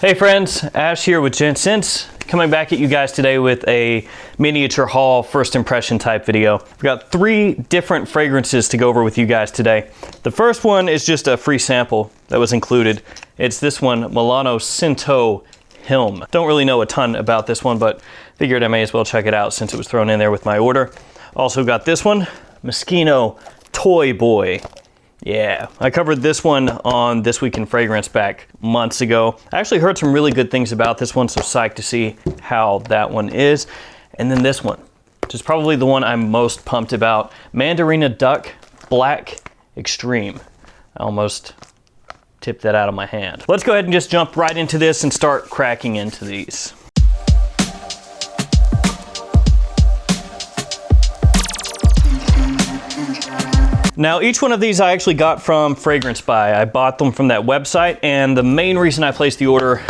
Hey friends, Ash here with Gents, coming back at you guys today with a miniature haul first impression type video. We've got 3 different fragrances to go over with you guys today. The first one is just a free sample that was included. It's this one, Milano Sinto Helm. Don't really know a ton about this one, but figured I may as well check it out since it was thrown in there with my order. Also got this one, Moschino Toy Boy. Yeah, I covered this one on This Week in Fragrance back months ago. I actually heard some really good things about this one, so psyched to see how that one is. And then this one, which is probably the one I'm most pumped about, Mandarina Duck Black Extreme. I almost tipped that out of my hand. Let's go ahead and just jump right into this and start cracking into these. Now, each one of these I actually got from Fragrance Buy. I bought them from that website, and the main reason I placed the order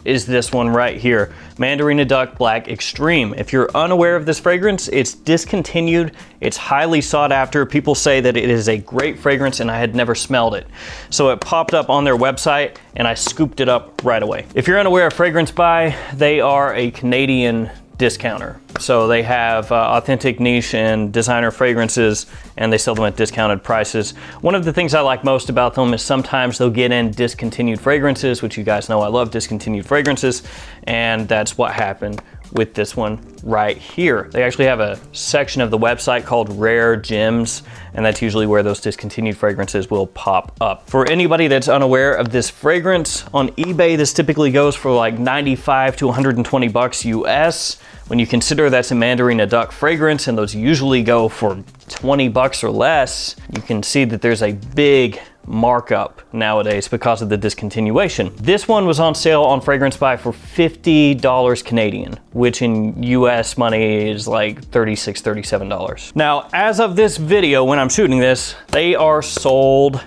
is this one right here, Mandarina Duck Black Extreme. If you're unaware of this fragrance, it's discontinued. It's highly sought after. People say that it is a great fragrance, and I had never smelled it. So it popped up on their website, and I scooped it up right away. If you're unaware of Fragrance Buy, they are a Canadian discounter. So they have authentic niche and designer fragrances, and they sell them at discounted prices. One of the things I like most about them is sometimes they'll get in discontinued fragrances, which you guys know I love discontinued fragrances, and that's what happened with this one right here. They actually have a section of the website called Rare Gems, and that's usually where those discontinued fragrances will pop up. For anybody that's unaware of this fragrance, on eBay this typically goes for like 95 to 120 bucks US. When you consider that's a Mandarina Duck fragrance and those usually go for 20 bucks or less, you can see that there's a big markup nowadays because of the discontinuation. This one was on sale on Fragrance Buy for $50 Canadian, which in US money is like $36, $37. Now, as of this video, when I'm shooting this, they are sold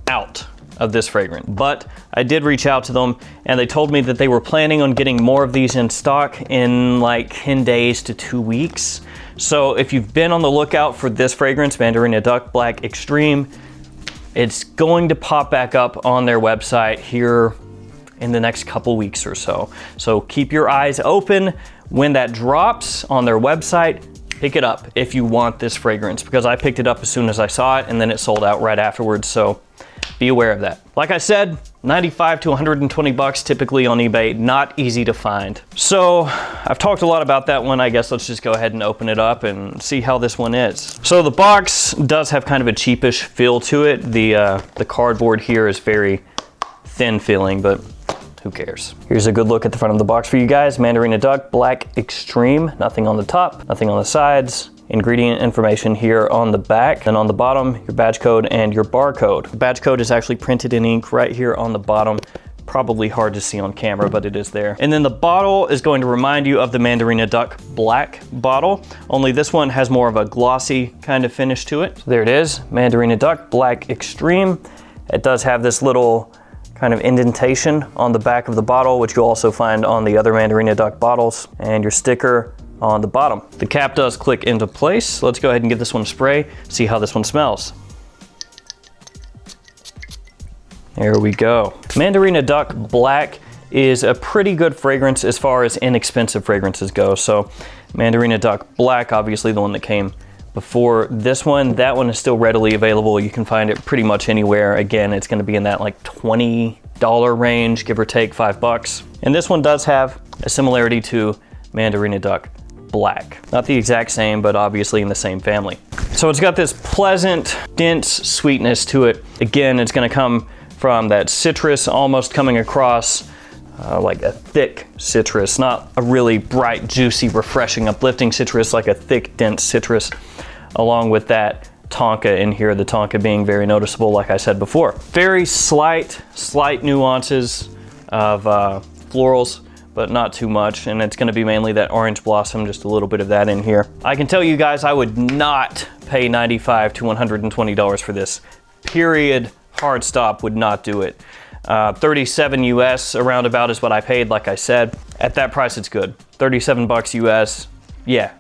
out of this fragrance. But I did reach out to them, and they told me that they were planning on getting more of these in stock in like 10 days to 2 weeks. So if you've been on the lookout for this fragrance, Mandarina Duck Black Extreme, it's going to pop back up on their website here in the next couple weeks or so. So keep your eyes open. When that drops on their website, pick it up if you want this fragrance, because I picked it up as soon as I saw it and then it sold out right afterwards. So be aware of that. Like I said, 95 to 120 bucks typically on eBay, not easy to find. So I've talked a lot about that one. I guess let's just go ahead and open it up and see how this one is. So the box does have kind of a cheapish feel to it. The cardboard here is very thin feeling, but who cares? Here's a good look at the front of the box for you guys. Mandarina Duck Black Extreme. Nothing on the top, nothing on the sides. Ingredient information here on the back, and on the bottom, your badge code and your barcode. The badge code is actually printed in ink right here on the bottom. Probably hard to see on camera, but it is there. And then the bottle is going to remind you of the Mandarina Duck Black bottle, only this one has more of a glossy kind of finish to it. So there it is, Mandarina Duck Black Extreme. It does have this little kind of indentation on the back of the bottle, which you'll also find on the other Mandarina Duck bottles, and your sticker on the bottom. The cap does click into place. Let's go ahead and give this one a spray, see how this one smells. There we go. Mandarina Duck Black is a pretty good fragrance as far as inexpensive fragrances go. So Mandarina Duck Black, obviously the one that came before this one, that one is still readily available. You can find it pretty much anywhere. Again, it's gonna be in that like $20 range, give or take $5. And this one does have a similarity to Mandarina Duck Black. Not the exact same, but obviously in the same family. So it's got this pleasant, dense sweetness to it. Again, it's gonna come from that citrus almost coming across like a thick citrus, not a really bright, juicy, refreshing, uplifting citrus, like a thick, dense citrus, along with that tonka in here, the tonka being very noticeable, like I said before. Very slight nuances of florals, but not too much, and it's gonna be mainly that orange blossom, just a little bit of that in here. I can tell you guys I would not pay $95 to $120 for this. Period, hard stop, would not do it. 37 US around about is what I paid, like I said. At that price, it's good. 37 bucks US, yeah,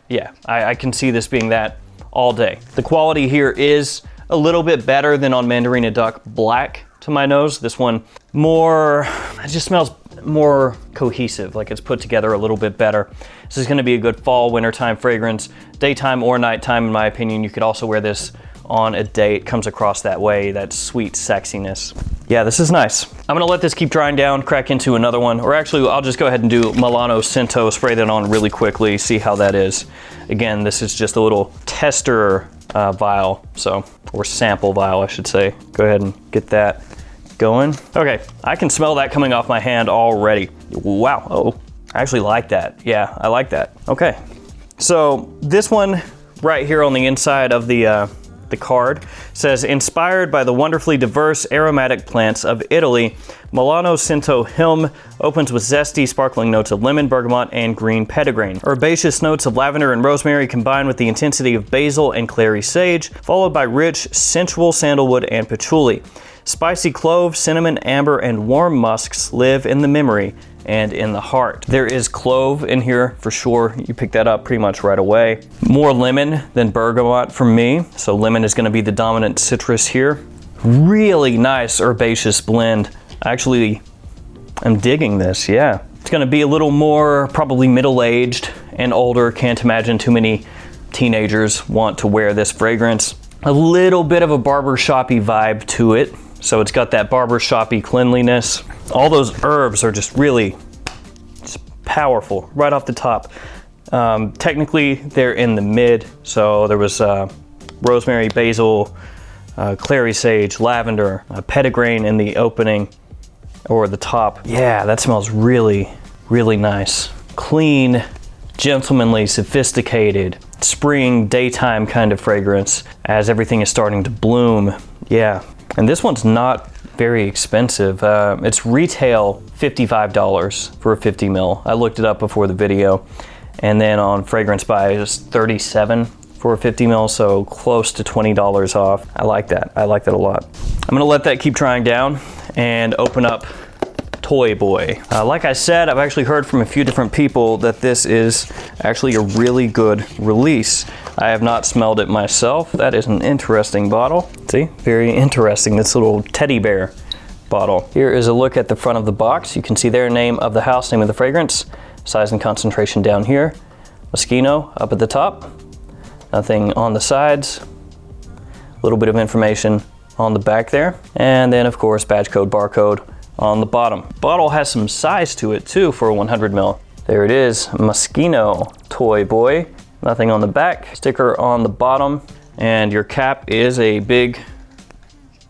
I can see this being that all day. The quality here is a little bit better than on Mandarina Duck Black to my nose. This one more, it just smells more cohesive, like it's put together a little bit better. This is gonna be a good fall, wintertime fragrance, daytime or nighttime in my opinion. You could also wear this on a date. Comes across that way, that sweet sexiness. Yeah, this is nice. I'm gonna let this keep drying down, crack into another one, or actually I'll just go ahead and do Milano Sinto, spray that on really quickly, see how that is. Again, this is just a little tester vial, or sample vial, I should say. Go ahead and get that going. Okay, I can smell that coming off my hand already. Wow, oh, I actually like that. Yeah, I like that. Okay, so this one right here on the inside of the card says, inspired by the wonderfully diverse aromatic plants of Italy, Milano Sinto Helm opens with zesty, sparkling notes of lemon, bergamot, and green petitgrain. Herbaceous notes of lavender and rosemary combined with the intensity of basil and clary sage, followed by rich, sensual sandalwood and patchouli. Spicy clove, cinnamon, amber, and warm musks live in the memory and in the heart. There is clove in here for sure. You pick that up pretty much right away. More lemon than bergamot for me. So lemon is gonna be the dominant citrus here. Really nice herbaceous blend. Actually, I'm digging this, yeah. It's gonna be a little more probably middle-aged and older. Can't imagine too many teenagers want to wear this fragrance. A little bit of a barbershop-y vibe to it. So it's got that barbershop-y cleanliness. All those herbs are just really powerful right off the top. Technically, they're in the mid. So there was rosemary, basil, clary sage, lavender, petitgrain in the opening or the top. Yeah, that smells really, really nice. Clean, gentlemanly, sophisticated, spring, daytime kind of fragrance as everything is starting to bloom. Yeah. And this one's not very expensive. It's retail $55 for a 50 ml. I looked it up before the video. And then on Fragrance Buy, it's $37 for a 50 ml, so close to $20 off. I like that. I like that a lot. I'm gonna let that keep drying down and open up Toy Boy. Like I said, I've actually heard from a few different people that this is actually a really good release. I have not smelled it myself. That is an interesting bottle. See, very interesting, this little teddy bear bottle. Here is a look at the front of the box. You can see their name of the house, name of the fragrance, size and concentration down here. Moschino up at the top, nothing on the sides. A little bit of information on the back there. And then of course, badge code, barcode on the bottom. Bottle has some size to it too for a 100 ml. There it is, Moschino Toy Boy. Nothing on the back, sticker on the bottom, and your cap is a big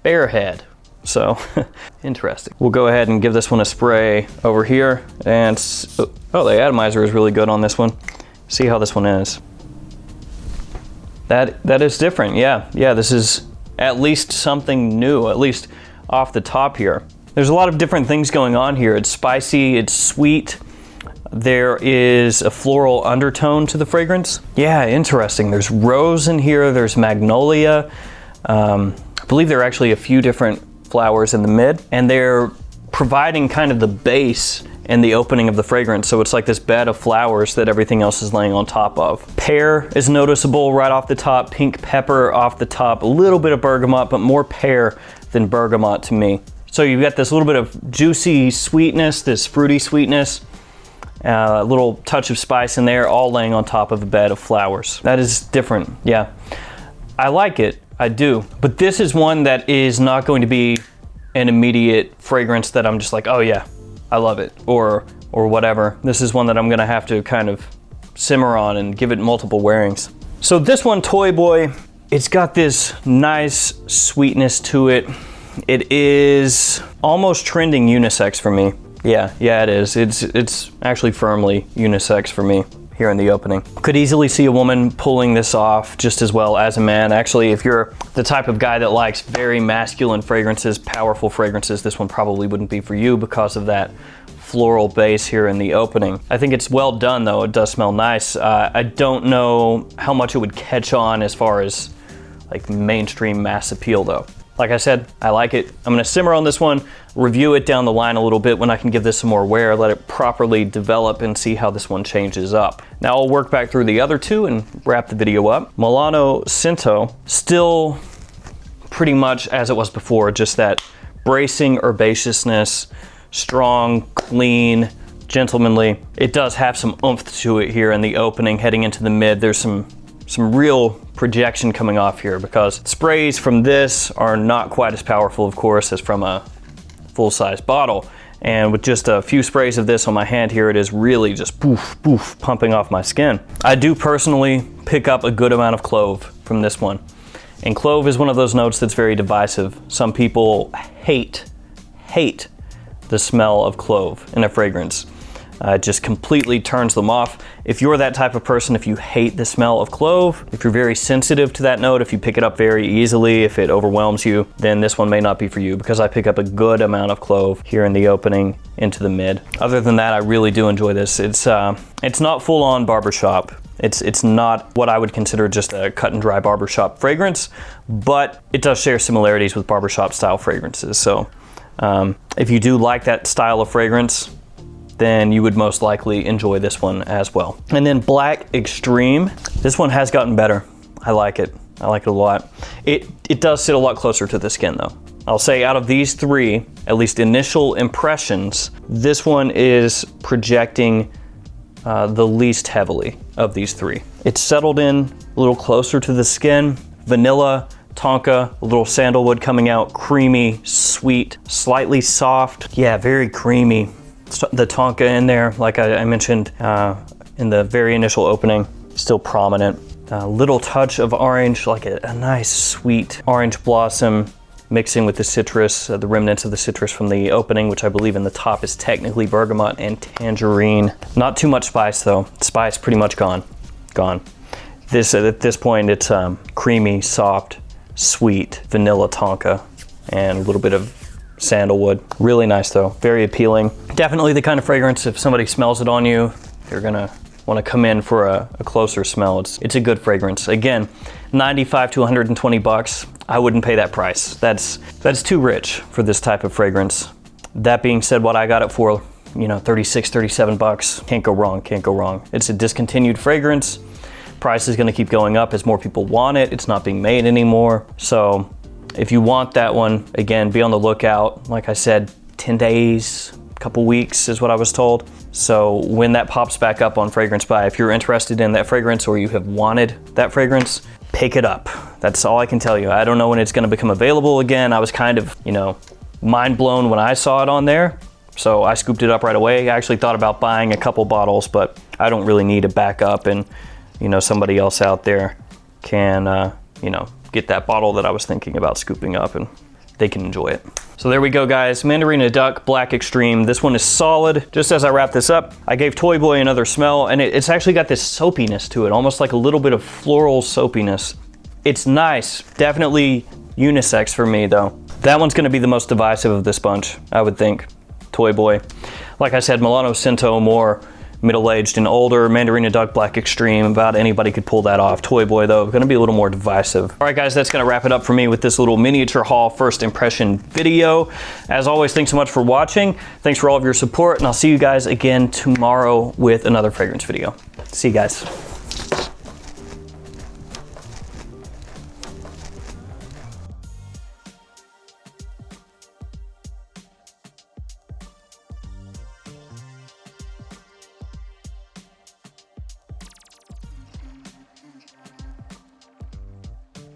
bear head. So, interesting. We'll go ahead and give this one a spray over here, and oh, the atomizer is really good on this one. See how this one is. That is different, yeah. Yeah, this is at least something new, at least off the top here. There's a lot of different things going on here. It's spicy, it's sweet. There is a floral undertone to the fragrance. Yeah, interesting. There's rose in here, there's magnolia. I believe there are actually a few different flowers in the mid, and they're providing kind of the base and the opening of the fragrance. So it's like this bed of flowers that everything else is laying on top of. Pear is noticeable right off the top, pink pepper off the top, a little bit of bergamot, but more pear than bergamot to me. So you've got this little bit of juicy sweetness, this fruity sweetness, a little touch of spice in there, all laying on top of a bed of flowers. That is different, yeah. I like it, I do. But this is one that is not going to be an immediate fragrance that I'm just like, oh yeah, I love it, or whatever. This is one that I'm gonna have to kind of simmer on and give it multiple wearings. So this one, Toy Boy, it's got this nice sweetness to it. It is almost trending unisex for me. Yeah, it is. It's actually firmly unisex for me here in the opening. Could easily see a woman pulling this off just as well as a man. Actually, if you're the type of guy that likes very masculine fragrances, powerful fragrances, this one probably wouldn't be for you because of that floral base here in the opening. I think it's well done though. It does smell nice. I don't know how much it would catch on as far as like mainstream mass appeal though. Like I said, I like it. I'm gonna simmer on this one, review it down the line a little bit when I can give this some more wear, let it properly develop and see how this one changes up. Now I'll work back through the other two and wrap the video up. Milano Sinto, still pretty much as it was before, just that bracing herbaceousness, strong, clean, gentlemanly. It does have some oomph to it here in the opening heading into the mid. There's some real projection coming off here because sprays from this are not quite as powerful, of course, as from a full-size bottle. And with just a few sprays of this on my hand here, it is really just poof, poof, pumping off my skin. I do personally pick up a good amount of clove from this one. And clove is one of those notes that's very divisive. Some people hate the smell of clove in a fragrance. It just completely turns them off. If you're that type of person, if you hate the smell of clove, if you're very sensitive to that note, if you pick it up very easily, if it overwhelms you, then this one may not be for you because I pick up a good amount of clove here in the opening into the mid. Other than that, I really do enjoy this. It's not full on barbershop. It's not what I would consider just a cut and dry barbershop fragrance, but it does share similarities with barbershop style fragrances. So if you do like that style of fragrance, then you would most likely enjoy this one as well. And then Black Extreme. This one has gotten better. I like it. I like it a lot. It does sit a lot closer to the skin though. I'll say out of these three, at least initial impressions, this one is projecting the least heavily of these three. It's settled in a little closer to the skin. Vanilla, tonka, a little sandalwood coming out, creamy, sweet, slightly soft. Yeah, very creamy. The tonka in there, like I mentioned in the very initial opening, still prominent. A little touch of orange, like a nice sweet orange blossom mixing with the citrus, the remnants of the citrus from the opening, which I believe in the top is technically bergamot and tangerine. Not too much spice though. Spice pretty much gone. At this point, it's creamy, soft, sweet vanilla tonka and a little bit of sandalwood. Really nice though, very appealing. Definitely the kind of fragrance, if somebody smells it on you, they're gonna wanna come in for a closer smell. It's a good fragrance. Again, 95 to 120 bucks. I wouldn't pay that price. That's too rich for this type of fragrance. That being said, what I got it for, 36, 37 bucks. Can't go wrong. It's a discontinued fragrance. Price is gonna keep going up as more people want it. It's not being made anymore. So if you want that one, again, be on the lookout. Like I said, 10 days, a couple weeks is what I was told. So when that pops back up on Fragrance Buy, if you're interested in that fragrance or you have wanted that fragrance, pick it up. That's all I can tell you. I don't know when it's gonna become available again. I was kind of, mind blown when I saw it on there. So I scooped it up right away. I actually thought about buying a couple bottles, but I don't really need a backup, and somebody else out there can, get that bottle that I was thinking about scooping up and they can enjoy it. So there we go, guys. Mandarina Duck Black Extreme. This one is solid. Just as I wrap this up, I gave Toy Boy another smell, and it's actually got this soapiness to it, almost like a little bit of floral soapiness. It's nice. Definitely unisex for me though. That one's gonna be the most divisive of this bunch, I would think. Toy Boy. Like I said, Milano, Sinto, more middle-aged and older. Mandarina Duck Black Extreme, about anybody could pull that off. Toy Boy though, gonna be a little more divisive. All right guys, that's gonna wrap it up for me with this little miniature haul first impression video. As always, thanks so much for watching. Thanks for all of your support, and I'll see you guys again tomorrow with another fragrance video. See you guys.